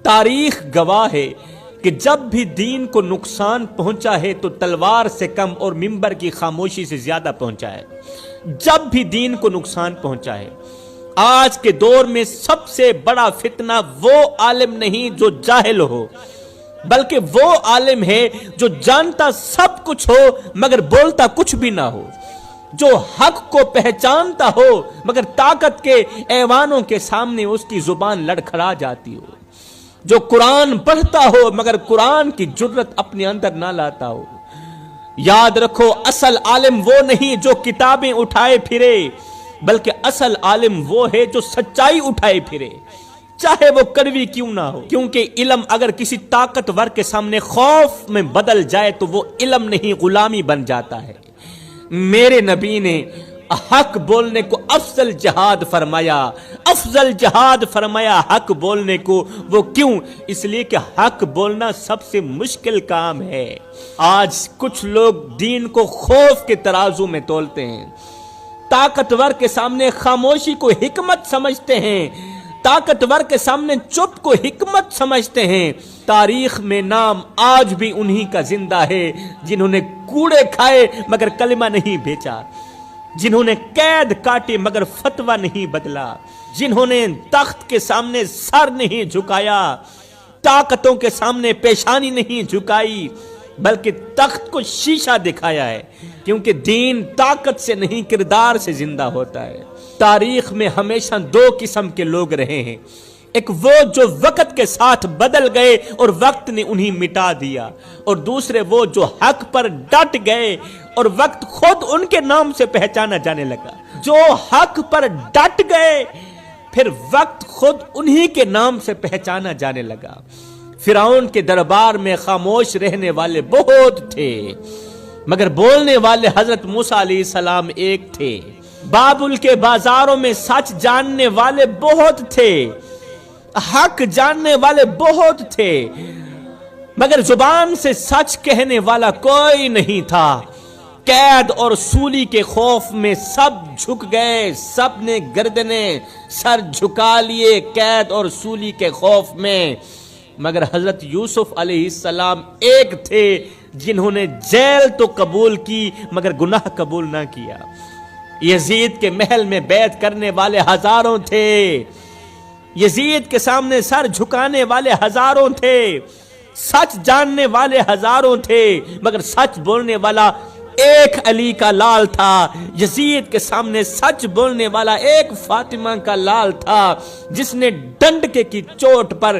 تاریخ گواہ ہے کہ جب بھی دین کو نقصان پہنچا ہے تو تلوار سے کم اور منبر کی خاموشی سے زیادہ پہنچا ہے۔ جب بھی دین کو نقصان پہنچا ہے۔ آج کے دور میں سب سے بڑا فتنہ وہ عالم نہیں جو جاہل ہو، بلکہ وہ عالم ہے جو جانتا سب کچھ ہو مگر بولتا کچھ بھی نہ ہو، جو حق کو پہچانتا ہو مگر طاقت کے ایوانوں کے سامنے اس کی زبان لڑکھڑا جاتی ہو، جو قرآن پڑھتا ہو مگر قرآن کی جرت اپنے اندر نہ لاتا ہو۔ یاد رکھو، اصل عالم وہ نہیں جو کتابیں اٹھائے پھرے، بلکہ اصل عالم وہ ہے جو سچائی اٹھائے پھرے، چاہے وہ کڑوی کیوں نہ ہو، کیونکہ علم اگر کسی طاقتور کے سامنے خوف میں بدل جائے تو وہ علم نہیں غلامی بن جاتا ہے۔ میرے نبی نے حق بولنے کو افضل جہاد فرمایا، افضل جہاد فرمایا حق بولنے کو۔ وہ کیوں؟ اس لیے کہ حق بولنا سب سے مشکل کام ہے۔ آج کچھ لوگ دین کو خوف کے ترازو میں تولتے ہیں، طاقتور کے سامنے خاموشی کو حکمت سمجھتے ہیں، طاقتور کے سامنے چپ کو حکمت سمجھتے ہیں۔ تاریخ میں نام آج بھی انہی کا زندہ ہے جنہوں نے کوڑے کھائے مگر کلمہ نہیں بیچا، جنہوں نے قید کاٹی مگر فتویٰ نہیں بدلا، جنہوں نے تخت کے سامنے سر نہیں جھکایا، طاقتوں کے سامنے پیشانی نہیں جھکائی، بلکہ تخت کو شیشہ دکھایا ہے، کیونکہ دین طاقت سے نہیں کردار سے زندہ ہوتا ہے۔ تاریخ میں ہمیشہ دو قسم کے لوگ رہے ہیں، ایک وہ جو وقت کے ساتھ بدل گئے اور وقت نے انہیں مٹا دیا، اور دوسرے وہ جو حق پر ڈٹ گئے اور وقت خود ان کے نام سے پہچانا جانے لگا۔ جو حق پر ڈٹ گئے پھر وقت خود انہی کے نام سے پہچانا جانے لگا۔ فرعون کے دربار میں خاموش رہنے والے بہت تھے مگر بولنے والے حضرت موسیٰ علیہ السلام ایک تھے۔ بابل کے بازاروں میں سچ جاننے والے بہت تھے، حق جاننے والے بہت تھے، مگر زبان سے سچ کہنے والا کوئی نہیں تھا۔ قید اور سولی کے خوف میں سب جھک گئے، سب نے گردنیں سر جھکا لیے قید اور سولی کے خوف میں، مگر حضرت یوسف علیہ السلام ایک تھے جنہوں نے جیل تو قبول کی مگر گناہ قبول نہ کیا۔ یزید کے محل میں بیعت کرنے والے ہزاروں تھے، یزید کے سامنے سر جھکانے والے ہزاروں تھے، سچ جاننے والے ہزاروں تھے، مگر سچ بولنے والا ایک علی کا لال تھا۔ یزید کے سامنے سچ بولنے والا ایک فاطمہ کا لال تھا، جس نے ڈنڈکے کی چوٹ پر